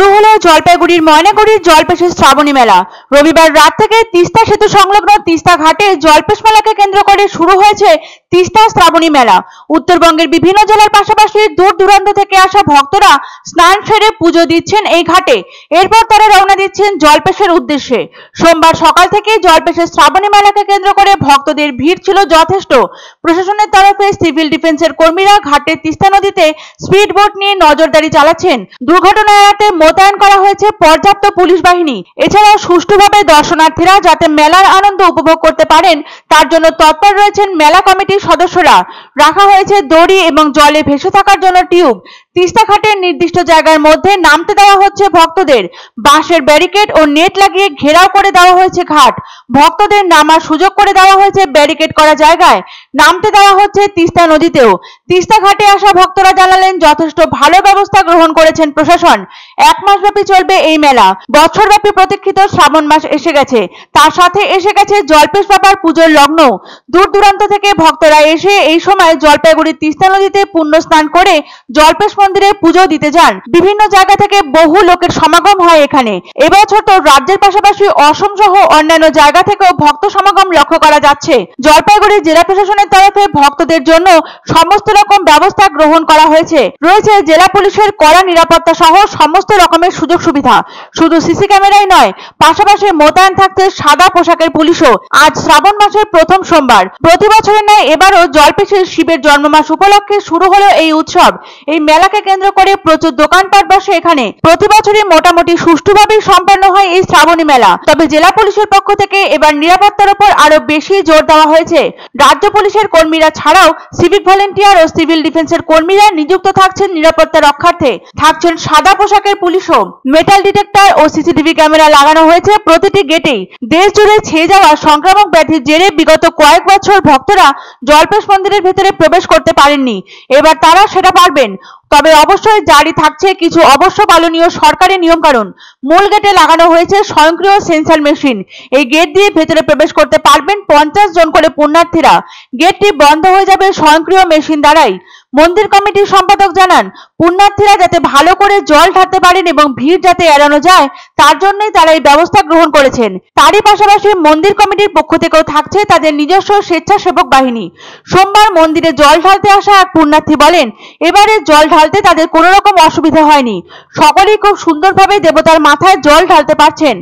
শুরু হলো জলপাইগুড়ির ময়নাগুড়ির জলপেশের শ্রাবণী মেলা। রবিবার রাত থেকে তিস্তা সেতু সংলগ্ন তিস্তা ঘাটে জলপেশ মেলাকে কেন্দ্র করে শুরু হয়েছে তিস্তা শ্রাবণী মেলা। উত্তরবঙ্গের বিভিন্ন জেলার পাশাপাশি দূর দূরান্ত থেকে আসা ভক্তরা স্নান সেরে পুজো দিচ্ছেন এই ঘাটে। এরপর তারা রওনা দিচ্ছেন জলপেশের উদ্দেশ্যে। সোমবার সকাল থেকে জলপেশের শ্রাবণী মেলাকে কেন্দ্র করে ভক্তদের ভিড় ছিল যথেষ্ট। প্রশাসনের তরফে সিভিল ডিফেন্সের কর্মীরা ঘাটে তিস্তা নদীতে স্পিড বোট নিয়ে নজরদারি চালাচ্ছেন। দুর্ঘটনা এড়াতে মোতায়েন করা হয়েছে পর্যাপ্ত পুলিশ বাহিনী। এছাড়াও সুষ্ঠুভাবে দর্শনার্থীরা যাতে মেলার আনন্দ উপভোগ করতে পারেন তার জন্য তৎপর রয়েছেন মেলা কমিটির সদস্যরা। রাখা হয়েছে দড়ি এবং জলে ভেসে থাকার জন্য টিউব। তিস্তা ঘাটের নির্দিষ্ট জায়গার মধ্যে নামতে দেওয়া হচ্ছে ভক্তদের। বাঁশের ব্যারিকেড ও নেট লাগিয়ে ঘেরাও করে দেওয়া হয়েছে ঘাট। ভক্তদের নামার সুযোগ করে দেওয়া হয়েছে ব্যারিকেড করা জায়গায়। নামতে দেওয়া হচ্ছে তিস্তা নদীতেও। তিস্তা ঘাটে আসা ভক্তরা জানালেন যথেষ্ট ভালো ব্যবস্থা গ্রহণ করেছেন প্রশাসন। 1 মাস ব্যাপী চলবে এই মেলা। বছরব্যাপী প্রতীক্ষিত শ্রাবণ মাস এসে গেছে, তার সাথে এসে গেছে জলপেশ বাবার পুজোর লগ্ন। দূর দূরান্ত থেকে ভক্তরা এসে এই সময় জলপাইগুড়ির তিস্তা নদীতে পুণ্য স্নান করে জলপেশ মন্দিরে পুজো দিতে যান। বিভিন্ন জায়গা থেকে বহু লোকের সমাগম হয় এখানে। এবছর তো রাজ্যের পাশাপাশি অসম সহ অন্যান্য জায়গা থেকেও ভক্ত সমাগম লক্ষ্য করা যাচ্ছে। জলপাইগুড়ি জেলা প্রশাসনের তরফে ভক্তদের জন্য সমস্ত রকম ব্যবস্থা গ্রহণ করা হয়েছে। রয়েছে জেলা পুলিশের কড়া নিরাপত্তা সহ সমস্ত রকমের সুযোগ সুবিধা। শুধু সিসি ক্যামেরাই নয়, পাশাপাশি মোতায়েন থাকছে সাদা পোশাকের পুলিশও। আজ শ্রাবণ মাসের প্রথম সোমবার। প্রতি বছরের ন্যায় এবারও জলপেশের শিবের জন্মমাস উপলক্ষে শুরু হলো এই উৎসব। এই মেলাকে কেন্দ্র করে প্রচুর দোকানপাট বসে এখানে। প্রতি বছরই মোটামুটি সুষ্ঠুভাবেই সম্পন্ন হয় এই শ্রাবণী মেলা। তবে জেলা পুলিশের পক্ষ থেকে এবার নিরাপত্তার উপর আরো বেশি জোর দেওয়া হয়েছে। রাজ্য পুলিশের কর্মীরা ছাড়াও সিভিক ভলেন্টিয়ার ও সিভিল ডিফেন্সের কর্মীরা নিযুক্ত থাকছেন নিরাপত্তা রক্ষার্থে। থাকছেন সাদা পোশাকের পুলিশও। মেটাল ডিটেক্টর ও সিসিটিভি ক্যামেরা লাগানো হয়েছে প্রতিটি গেটেই। দেশ জুড়ে ছেয়ে যাওয়া সংক্রামক ব্যাধির জেরে বিগত কয়েক বছর ভক্তরা জলপেশ মন্দিরের ভেতরে প্রবেশ করতে পারেননি। এবার তারা সেটা পারবেন। তবে অবশ্যই জারি থাকছে কিছু অবশ্য পালনীয় সরকারি নিয়মকানুন। মূল গেটে লাগানো হয়েছে স্বয়ংক্রিয় সেন্সর মেশিন। এই গেট দিয়ে ভেতরে প্রবেশ করতে পারবেন 50 জন করে পুণ্যার্থীরা। গেটটি বন্ধ হয়ে যাবে স্বয়ংক্রিয় মেশিন দ্বারাই। মন্দির কমিটির সম্পাদক জানান, পুণ্যার্থীরা যাতে ভালো করে জল ঢালতে পারেন এবং ভিড় যাতে এড়ানো যায় তার জন্যই তারা এই ব্যবস্থা গ্রহণ করেছেন। তারই পাশাপাশি মন্দির কমিটির পক্ষ থেকেও থাকছে তাদের নিজস্ব স্বেচ্ছাসেবক বাহিনী। সোমবার মন্দিরে জল ঢালতে আসা এক পুণ্যার্থী বলেন, এবারে জল ঢালতে তাদের কোনো রকম অসুবিধা হয়নি। সকলেই খুব সুন্দরভাবে দেবতার মাথায় জল ঢালতে পারছেন।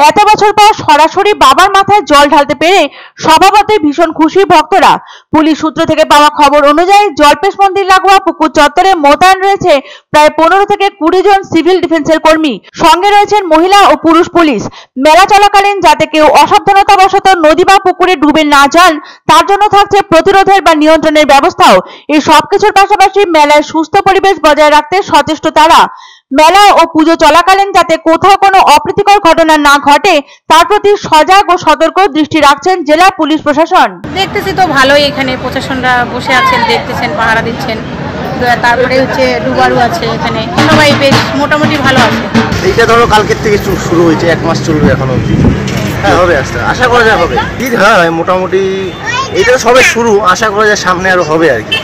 এত বছর পর সরাসরি বাবার মাথায় জল ঢালতে পেরে স্বভাবতই ভীষণ খুশি ভক্তরা। পুলিশ সূত্র থেকে পাওয়া খবর অনুযায়ী জলপেশ মন্দির লাগোয়া পুকুর চত্বরে মোতায়েন রয়েছে প্রায় 15 থেকে 20 জন সিভিল ডিফেন্সের কর্মী। সঙ্গে রয়েছেন মহিলা ও পুরুষ পুলিশ। মেলা চলাকালীন যাতে কেউ অসাবধানতাবশত নদী বা পুকুরে ডুবে না যান তার জন্য থাকছে প্রতিরোধের বা নিয়ন্ত্রণের ব্যবস্থাও। এই সবকিছুর পাশাপাশি মেলায় সুস্থ পরিবেশ বজায় রাখতে সচেষ্ট তারা। মেলা ও পুজো চলাকালীন যাতে কোথাও কোনো অপ্রীতিকর ঘটনা না ঘটে তার প্রতি সজাগ ও সতর্ক দৃষ্টি রাখছেন জেলা পুলিশ প্রশাসন। দেখতেছি তো ভালোই, এখানে প্রশাসনরা বসে আছেন, দেখতেছেন, পাহারা দিচ্ছেন। তারপরে হচ্ছে ডুবারু আছে, এখানে সবাই বেশ মোটামুটি ভালো আছে। এইটা ধরো কালকের থেকে শুরু হয়েছে, 1 মাস চলবে এখনো অবধি। হ্যাঁ হবে, আশা করা যায় হবে। ভিড় হয় মোটামুটি, এইটা সবে শুরু, আশা করা যায় সামনে আরো হবে আর কি।